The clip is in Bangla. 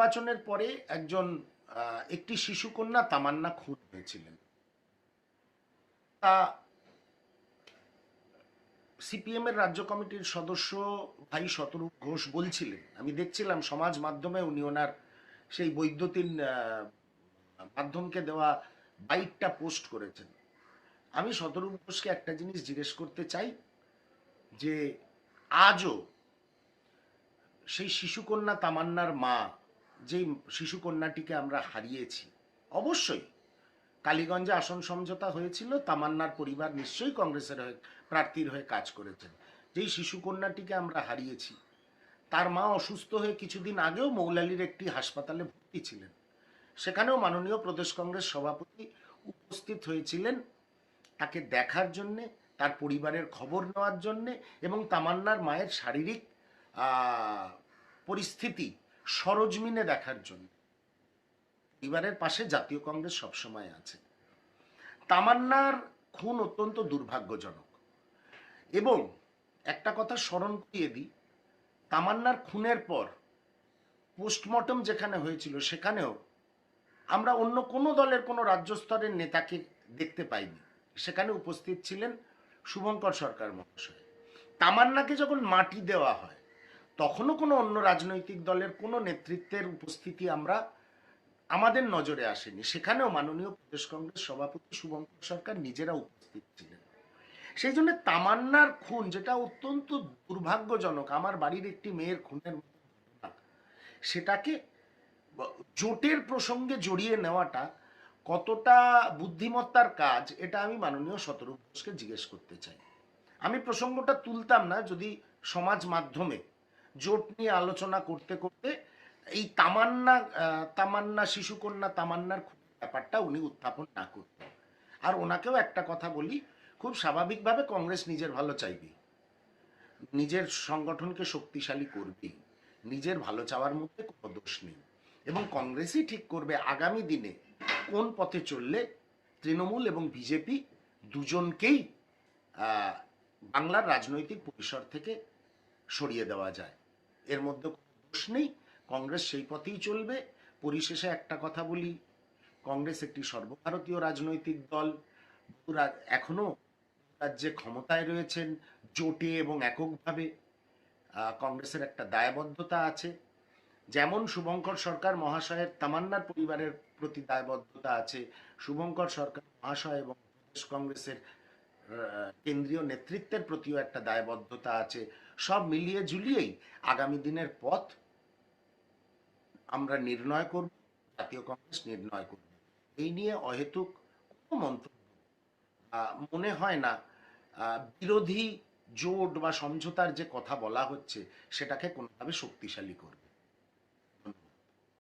নির্বাচনের পরে একটি শিশুকন্যা তামান্না খুন হয়েছিলেন। তা সিপিএম এর রাজ্য কমিটির সদস্য ভাই শতরূপ ঘোষ বলছিলেন, আমি দেখছিলাম সমাজ মাধ্যমে উনি ওনার সেই বৈদ্যুতিন মাধ্যমকে দেওয়া বাইকটা পোস্ট করেছেন। আমি শতরূপ ঘোষকে একটা জিনিস জিজ্ঞেস করতে চাই যে আজও সেই শিশুকন্যা তামান্নার মা, যেই শিশুকন্যাটিকে আমরা হারিয়েছি, অবশ্যই কালীগঞ্জে আসন সমঝোতা হয়েছিল, তামান্নার পরিবার নিশ্চয়ই কংগ্রেসের হয়ে প্রার্থীর হয়ে কাজ করেছেন। যেই শিশুকন্যাটিকে আমরা হারিয়েছি, তার মা অসুস্থ হয়ে কিছুদিন আগেও মৌলালির একটি হাসপাতালে ভর্তি ছিলেন। সেখানেও মাননীয় প্রদেশ কংগ্রেস সভাপতি উপস্থিত হয়েছিলেন তাকে দেখার জন্যে, তার পরিবারের খবর নেওয়ার জন্যে এবং তামান্নার মায়ের শারীরিক পরিস্থিতি সরজমিনে দেখার জন্য। পরিবারের পাশে জাতীয় কংগ্রেস সবসময় আছে। তামান্নার খুন অত্যন্ত দুর্ভাগ্যজনক এবং একটা কথা স্মরণ করিয়ে দিই, তামান্নার খুনের পর পোস্টমর্টম যেখানে হয়েছিল সেখানেও আমরা অন্য কোনো দলের কোনো রাজ্য স্তরের নেতাকে দেখতে পাইনি। সেখানে উপস্থিত ছিলেন শুভঙ্কর সরকার মহাশয়। তামান্নাকে যখন মাটি দেওয়া হয় তখনও কোনো অন্য রাজনৈতিক দলের কোনো নেতৃত্বের উপস্থিতি আমাদের নজরে আসেনি। সেখানেও মাননীয় প্রদেশ কংগ্রেস সভাপতি শুভঙ্কর সরকার নিজেরা উপস্থিত ছিলেন। সেই জন্য তামান্নার খুন, যেটা অত্যন্ত দুর্ভাগ্যজনক, আমার বাড়ির একটি মেয়ের খুনের ঘটনা, সেটাকে জোটের প্রসঙ্গে জড়িয়ে নেওয়াটা কতটা বুদ্ধিমত্তার কাজ, এটা আমি মাননীয় শতরূপ ঘোষকে জিজ্ঞেস করতে চাই। আমি প্রসঙ্গটা তুলতাম না যদি সমাজ মাধ্যমে জোট নিয়ে আলোচনা করতে করতে এই তামান্না শিশুকন্যা তামান্নার ব্যাপারটা উনি উত্থাপন না করতেন। আর ওনাকেও একটা কথা বলি, খুব স্বাভাবিকভাবে কংগ্রেস নিজের ভালো চাইবে, নিজের সংগঠনকে শক্তিশালী করবে, নিজের ভালো চাওয়ার মধ্যে কোনো দোষ নেই এবং কংগ্রেসই ঠিক করবে আগামী দিনে কোন পথে চললে তৃণমূল এবং বিজেপি দুজনকেই বাংলার রাজনৈতিক পরিসর থেকে সরিয়ে দেওয়া যায়। এর মধ্যে কোনো দোষ নেই, কংগ্রেস সেই পথেই চলবে। পরিশেষে একটা কথা বলি, কংগ্রেস একটি সর্বভারতীয় রাজনৈতিক দল, এখনো রাজ্যে ক্ষমতায় রয়েছেন, জোটে এবং এককভাবে কংগ্রেসের একটা দায়বদ্ধতা আছে। যেমন শুভঙ্কর সরকার মহাশয়ের তামান্নার পরিবারের প্রতি দায়বদ্ধতা আছে, শুভঙ্কর সরকার মহাশয় এবং প্রদেশ কংগ্রেসের কেন্দ্রীয় নেতৃত্বের প্রতিও একটা দায়বদ্ধতা আছে। সব মিলিয়ে ঝুলিয়েই আগামী দিনের পথ আমরা নির্ণয় করব, জাতীয় কংগ্রেস নির্ণয় করবে। এই নিয়ে অহেতুক কোনো মন্তব্য মনে হয় না বিরোধী জোট বা সমঝোতার যে কথা বলা হচ্ছে সেটাকে কোনোভাবে শক্তিশালী করবে।